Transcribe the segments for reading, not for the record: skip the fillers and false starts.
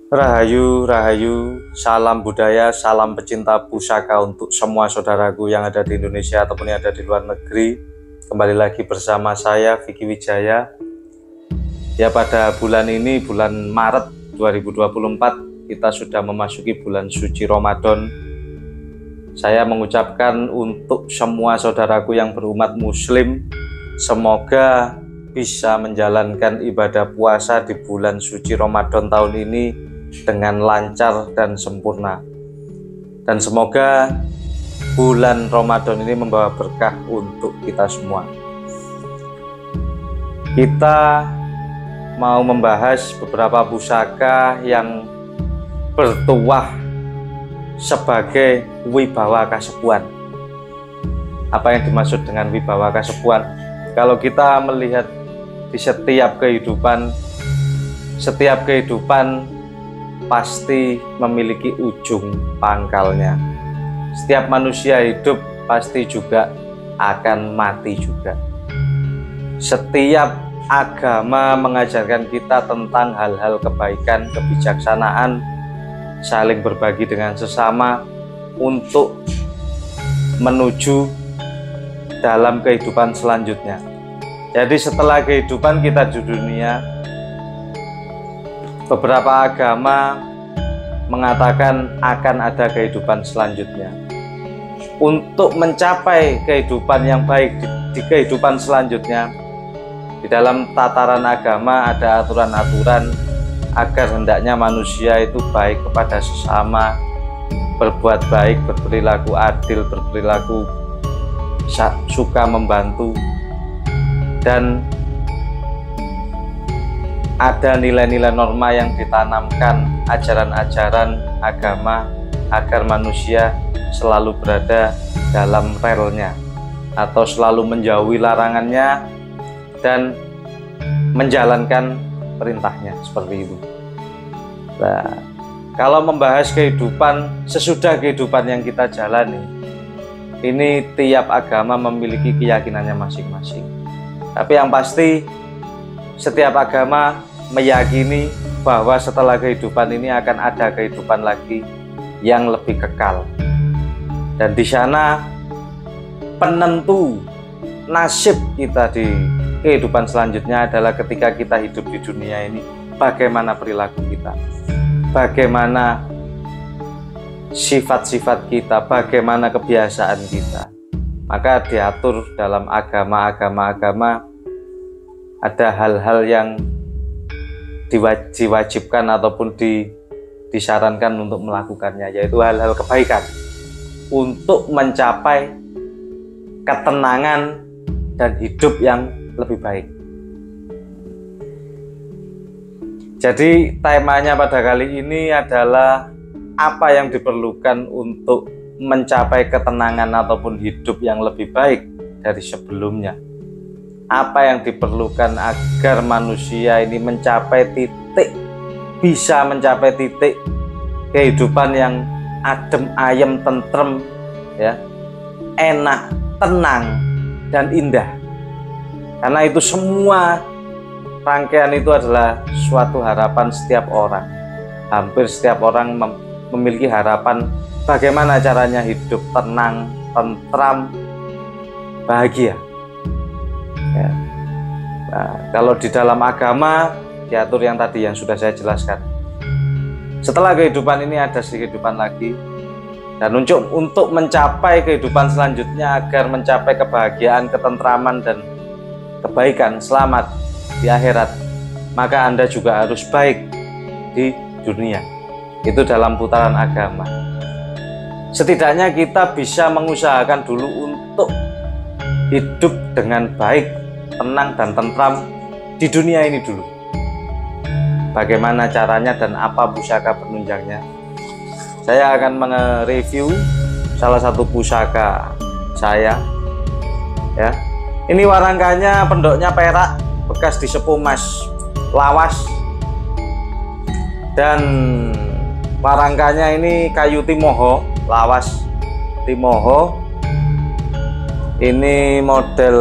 Rahayu, Rahayu, salam budaya, salam pecinta pusaka untuk semua saudaraku yang ada di Indonesia ataupun yang ada di luar negeri. Kembali lagi bersama saya, Vicky Wijaya. Ya, pada bulan ini, bulan Maret 2024, kita sudah memasuki bulan suci Ramadan. Saya mengucapkan untuk semua saudaraku yang berumat muslim, semoga bisa menjalankan ibadah puasa di bulan suci Ramadan tahun ini dengan lancar dan sempurna, dan semoga bulan Ramadan ini membawa berkah untuk kita semua. Kita mau membahas beberapa pusaka yang bertuah sebagai wibawa kasepuan. Apa yang dimaksud dengan wibawa kasepuan? Kalau kita melihat di setiap kehidupan pasti memiliki ujung pangkalnya. Setiap manusia hidup pasti juga akan mati juga. Setiap agama mengajarkan kita tentang hal-hal kebaikan, kebijaksanaan, saling berbagi dengan sesama untuk menuju dalam kehidupan selanjutnya. Jadi setelah kehidupan kita di dunia, beberapa agama mengatakan akan ada kehidupan selanjutnya. Untuk mencapai kehidupan yang baik di kehidupan selanjutnya, di dalam tataran agama ada aturan-aturan agar hendaknya manusia itu baik kepada sesama, berbuat baik, berperilaku adil, berperilaku suka membantu, dan ada nilai-nilai norma yang ditanamkan, ajaran-ajaran agama agar manusia selalu berada dalam relnya atau selalu menjauhi larangannya dan menjalankan perintahnya, seperti itu. Nah, kalau membahas kehidupan sesudah kehidupan yang kita jalani, ini tiap agama memiliki keyakinannya masing-masing. Tapi yang pasti setiap agama meyakini bahwa setelah kehidupan ini akan ada kehidupan lagi yang lebih kekal. Dan di sana penentu nasib kita di kehidupan selanjutnya adalah ketika kita hidup di dunia ini, bagaimana perilaku kita, bagaimana sifat-sifat kita, bagaimana kebiasaan kita. Maka diatur dalam agama ada hal-hal yang diwajibkan ataupun disarankan untuk melakukannya, yaitu hal-hal kebaikan untuk mencapai ketenangan dan hidup yang lebih baik. Jadi temanya pada kali ini adalah apa yang diperlukan untuk mencapai ketenangan ataupun hidup yang lebih baik dari sebelumnya. Apa yang diperlukan agar manusia ini bisa mencapai titik kehidupan yang adem, ayem, tentrem, ya, enak, tenang, dan indah. Karena itu semua rangkaian itu adalah suatu harapan setiap orang. Hampir setiap orang memiliki harapan bagaimana caranya hidup tenang, tentram, bahagia. Ya. Nah, kalau di dalam agama diatur yang tadi yang sudah saya jelaskan. Setelah kehidupan ini ada kehidupan lagi, dan untuk mencapai kehidupan selanjutnya agar mencapai kebahagiaan, ketentraman, dan kebaikan, selamat di akhirat, maka Anda juga harus baik di dunia. Itu dalam putaran agama. Setidaknya kita bisa mengusahakan dulu untuk hidup dengan baik, tenang, dan tentram di dunia ini dulu. Bagaimana caranya dan apa pusaka penunjangnya? Saya akan mereview salah satu pusaka saya. Ya, ini warangkanya pendoknya perak, bekas disepuh emas lawas, dan warangkanya ini kayu timoho, lawas timoho. Ini model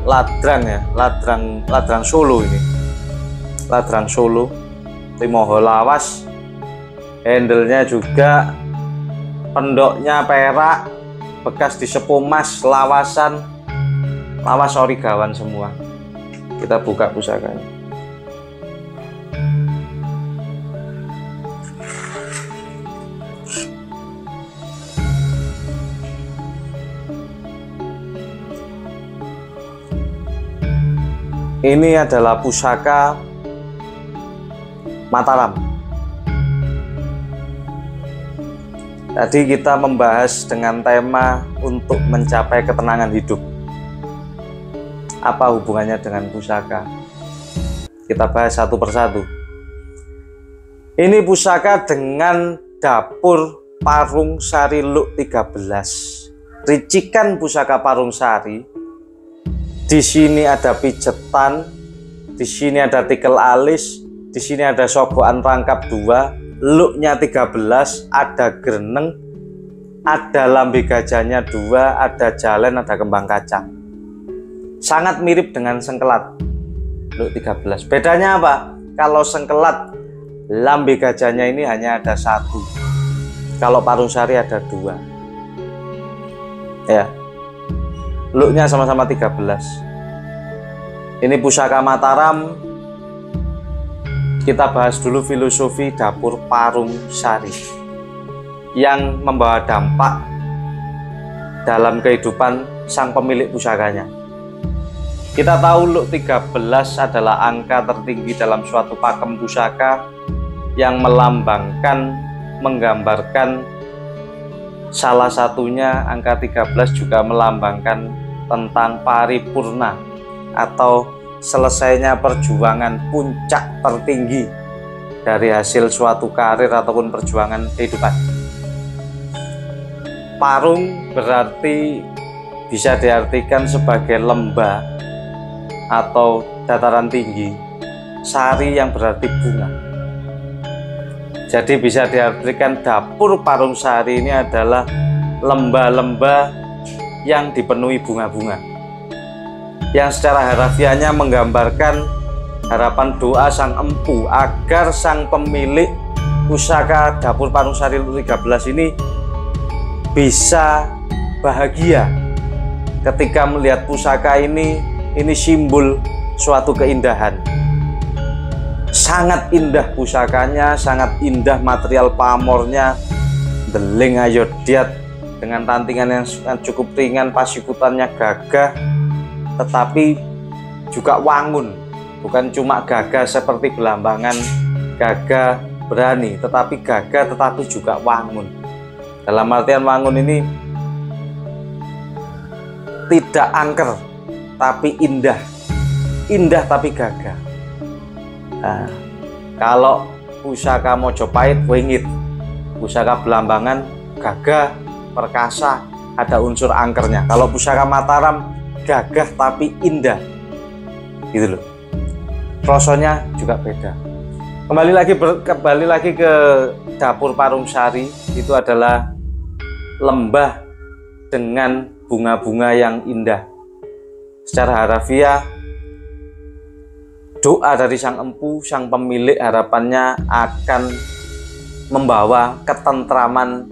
ladrang ya, ladrang Solo ini. Ladrang Solo, timoho lawas, Handle-nya juga, pendoknya perak, bekas disepuh emas, lawasan, lawas origawan semua. Kita buka pusakanya. Ini adalah pusaka Mataram. Tadi kita membahas dengan tema untuk mencapai ketenangan hidup. Apa hubungannya dengan pusaka? Kita bahas satu persatu. Ini pusaka dengan dapur Parung Sari Luk 13. Ricikan pusaka Parung Sari. Di sini ada pijetan, di sini ada tikel alis, di sini ada sogokan rangkap 2, luknya 13, ada greneng, ada lambe gajahnya 2, ada jalen, ada kembang kacang. Sangat mirip dengan sengkelat luk 13. Bedanya apa? Kalau sengkelat lambe gajahnya ini hanya ada 1, kalau Parung Sari ada 2. Ya. Luknya sama-sama 13. Ini pusaka Mataram. Kita bahas dulu filosofi dapur Parung Sari yang membawa dampak dalam kehidupan sang pemilik pusakanya. Kita tahu Luk 13 adalah angka tertinggi dalam suatu pakem pusaka yang melambangkan, menggambarkan, salah satunya angka 13 juga melambangkan tentang paripurna atau selesainya perjuangan puncak tertinggi dari hasil suatu karir ataupun perjuangan kehidupan. Parung berarti bisa diartikan sebagai lembah atau dataran tinggi, sari yang berarti bunga. Jadi bisa diartikan dapur Parung Sari ini adalah lembah-lembah yang dipenuhi bunga-bunga, yang secara harafiahnya menggambarkan harapan doa sang empu agar sang pemilik pusaka dapur Parung Sari 13 ini bisa bahagia ketika melihat pusaka ini simbol suatu keindahan. Sangat indah pusakanya, sangat indah material pamornya, deling ayodiat dengan tantingan yang cukup ringan, pasikutannya gagah tetapi juga wangun, bukan cuma gagah seperti belambangan gagah berani, tetapi gagah tetapi juga wangun. Dalam artian wangun ini tidak angker tapi indah, indah tapi gagah. Nah, kalau pusaka Mojopahit wingit, pusaka belambangan gagah, perkasa, ada unsur angkernya. Kalau pusaka Mataram gagah tapi indah, gitu loh. Rasanya juga beda. Kembali lagi ke dapur Parung Sari, itu adalah lembah dengan bunga-bunga yang indah. Secara harafiah, doa dari sang empu, sang pemilik, harapannya akan membawa ketentraman.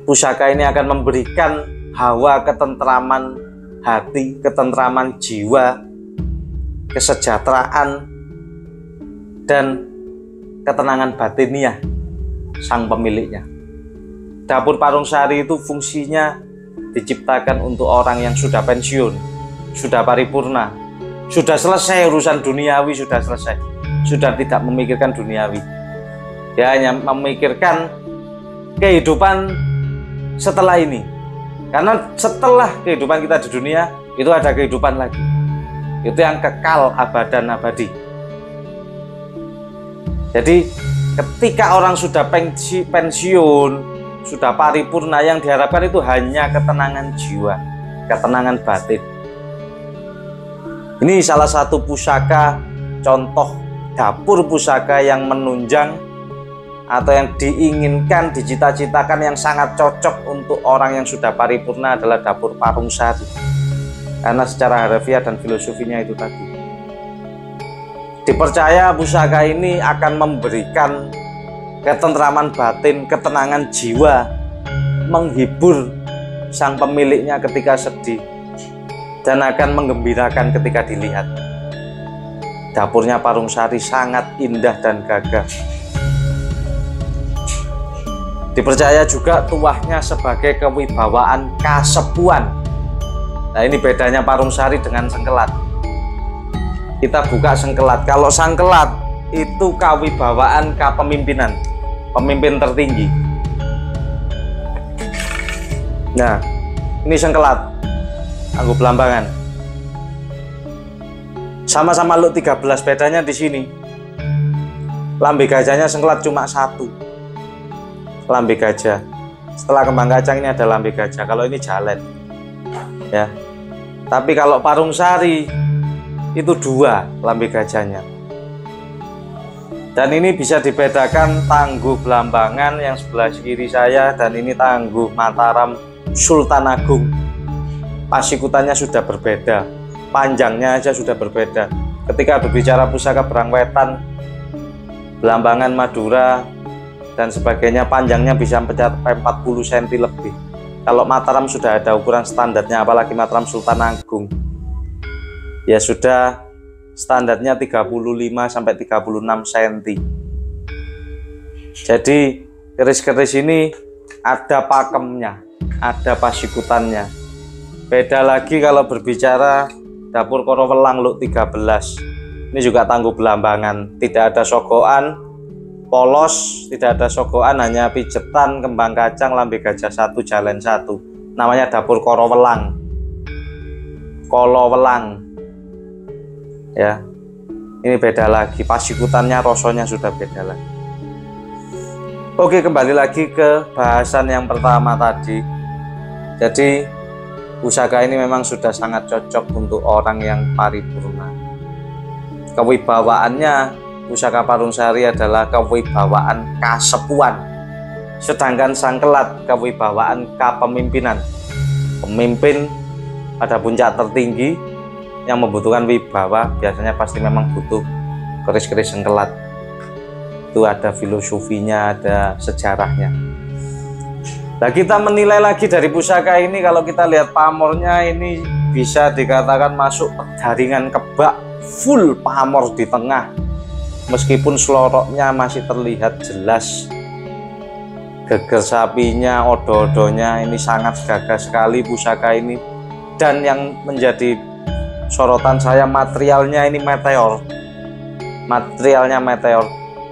Pusaka ini akan memberikan hawa ketentraman hati, ketentraman jiwa, kesejahteraan, dan ketenangan batiniah sang pemiliknya. Dapur Parung Sari itu fungsinya diciptakan untuk orang yang sudah pensiun, sudah paripurna, sudah selesai urusan duniawi, sudah selesai, sudah tidak memikirkan duniawi. Dia hanya memikirkan kehidupan setelah ini. Karena setelah kehidupan kita di dunia, itu ada kehidupan lagi. Itu yang kekal, abadan abadi. Jadi ketika orang sudah pensiun, sudah paripurna, yang diharapkan itu hanya ketenangan jiwa, ketenangan batin. Ini salah satu pusaka, contoh dapur pusaka yang menunjang atau yang diinginkan, dicita-citakan, yang sangat cocok untuk orang yang sudah paripurna adalah dapur Parung Sari. Karena secara harafiah dan filosofinya itu tadi. Dipercaya pusaka ini akan memberikan ketentraman batin, ketenangan jiwa, menghibur sang pemiliknya ketika sedih, dan akan menggembirakan ketika dilihat. Dapurnya Parung Sari sangat indah dan gagah. Dipercaya juga tuahnya sebagai kewibawaan kasepuan. Nah, ini bedanya Parung Sari dengan Sengkelat. Kita buka Sengkelat. Kalau Sengkelat itu kewibawaan kepemimpinan, pemimpin tertinggi. Nah, ini Sengkelat, Tangguh Belambangan. Sama-sama Lu 13, bedanya di sini. Lambe gajahnya Sengkelat cuma 1. Lambe gajah. Setelah kembang kacang ini ada lambe gajah. Kalau ini jalet. Ya. Tapi kalau Parung Sari itu 2 lambe gajahnya. Dan ini bisa dibedakan Tangguh Belambangan yang sebelah kiri saya, dan ini Tangguh Mataram Sultan Agung. Pasikutannya sudah berbeda, panjangnya aja sudah berbeda. Ketika berbicara pusaka Berangwetan, Belambangan, Madura, dan sebagainya, panjangnya bisa mencapai 40 cm lebih. Kalau Mataram sudah ada ukuran standarnya, apalagi Mataram Sultan Agung, ya sudah standarnya 35 sampai 36 cm. Jadi keris-keris ini ada pakemnya, ada pasikutannya. Beda lagi kalau berbicara dapur Korowelang Luk 13. Ini juga Tangguh Belambangan, tidak ada sogokan, polos, tidak ada sogokan, hanya pijetan, kembang kacang, lambe gajah 1, jalen 1. Namanya dapur Korowelang. Kolowelang. Ya. Ini beda lagi, pasikutannya, rosonya sudah beda lagi. Oke, kembali lagi ke bahasan yang pertama tadi. Jadi pusaka ini memang sudah sangat cocok untuk orang yang paripurna. Kewibawaannya pusaka Parung Sari adalah kewibawaan kasepuan, sedangkan Sengkelat kewibawaan kepemimpinan. Pemimpin pada puncak tertinggi yang membutuhkan wibawa biasanya pasti memang butuh keris-keris Sengkelat. Itu ada filosofinya, ada sejarahnya. Nah, kita menilai lagi dari pusaka ini, kalau kita lihat pamornya ini bisa dikatakan masuk jaringan kebak, full pamor di tengah. Meskipun seloroknya masih terlihat jelas, geger sapinya, odo-odonya ini sangat gagah sekali pusaka ini. Dan yang menjadi sorotan saya, materialnya ini meteor. Materialnya meteor.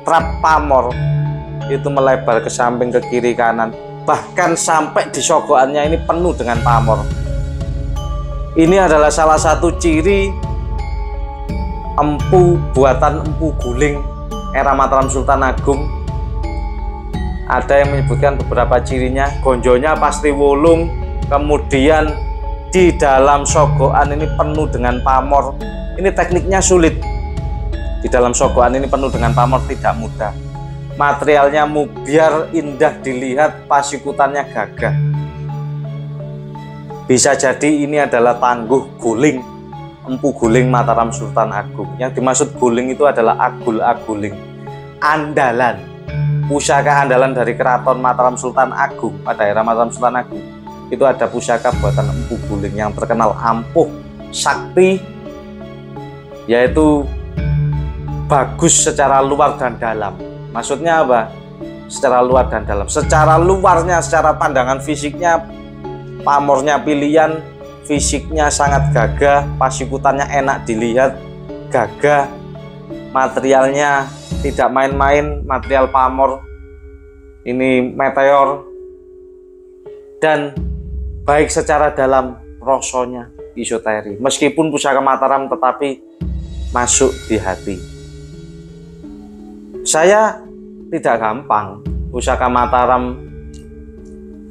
Trap pamor itu melebar ke samping, ke kiri, kanan. Bahkan sampai di sogokannya ini penuh dengan pamor. Ini adalah salah satu ciri empu buatan Empu Guling era Mataram Sultan Agung. Ada yang menyebutkan beberapa cirinya. Gonjonya pasti wulung, kemudian di dalam sogokan ini penuh dengan pamor. Ini tekniknya sulit. Di dalam sogokan ini penuh dengan pamor, tidak mudah. Materialnya mubiar, indah dilihat, pasikutannya gagah. Bisa jadi ini adalah Tangguh Guling, Empu Guling Mataram Sultan Agung. Yang dimaksud guling itu adalah agul-aguling, andalan, pusaka andalan dari keraton Mataram Sultan Agung. Pada era Mataram Sultan Agung itu ada pusaka buatan Empu Guling yang terkenal ampuh, sakti, yaitu bagus secara luar dan dalam. Maksudnya apa? Secara luar dan dalam. Secara luarnya, secara pandangan fisiknya, pamornya pilihan, fisiknya sangat gagah, pasikutannya enak dilihat, gagah, materialnya tidak main-main, material pamor ini meteor, dan baik secara dalam, rosonya isoteri. Meskipun pusaka Mataram tetapi masuk di hati. Saya tidak gampang pusaka Mataram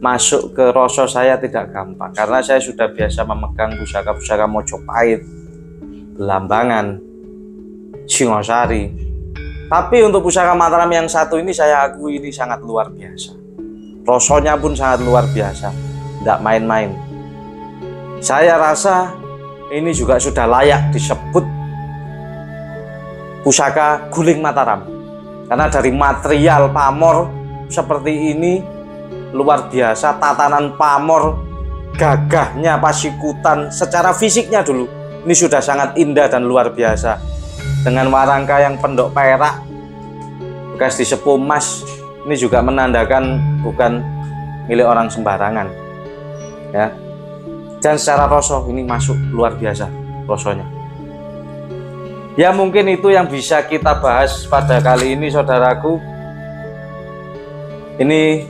masuk ke rasa, saya tidak gampang karena saya sudah biasa memegang pusaka-pusaka Mojopahit, Belambangan, Singosari. Tapi untuk pusaka Mataram yang satu ini saya akui ini sangat luar biasa. Rasanya pun sangat luar biasa, tidak main-main. Saya rasa ini juga sudah layak disebut pusaka Guling Mataram. Karena dari material pamor seperti ini luar biasa, tatanan pamor, gagahnya Pasikutan secara fisiknya dulu ini sudah sangat indah dan luar biasa. Dengan warangka yang pendok perak bekas disepuh emas, ini juga menandakan bukan milik orang sembarangan ya. Dan secara rasa ini masuk luar biasa rasanya. Ya mungkin itu yang bisa kita bahas pada kali ini saudaraku. Ini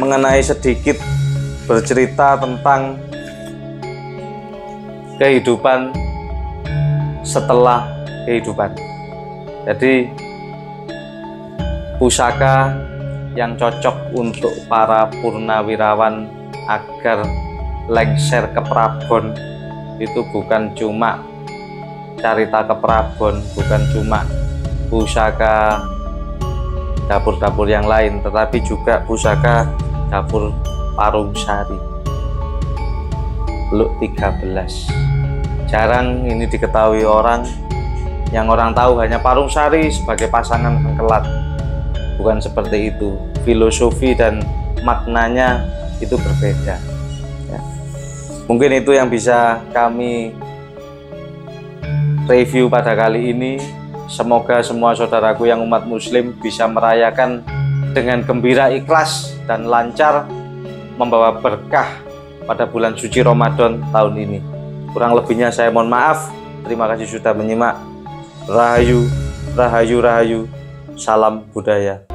mengenai sedikit bercerita tentang kehidupan setelah kehidupan. Jadi pusaka yang cocok untuk para purnawirawan agar lengser ke Prabon itu bukan cuma carita ke Prabon, bukan cuma pusaka dapur-dapur yang lain, tetapi juga pusaka dapur Parungsari Luk 13. Jarang ini diketahui orang. Yang orang tahu hanya Parungsari sebagai pasangan Kengkelat. Bukan seperti itu, filosofi dan maknanya itu berbeda ya. Mungkin itu yang bisa kami review pada kali ini. Semoga semua saudaraku yang umat muslim bisa merayakan dengan gembira, ikhlas, dan lancar, membawa berkah pada bulan suci Ramadan tahun ini. Kurang lebihnya saya mohon maaf. Terima kasih sudah menyimak. Rahayu, rahayu, rahayu. Salam budaya.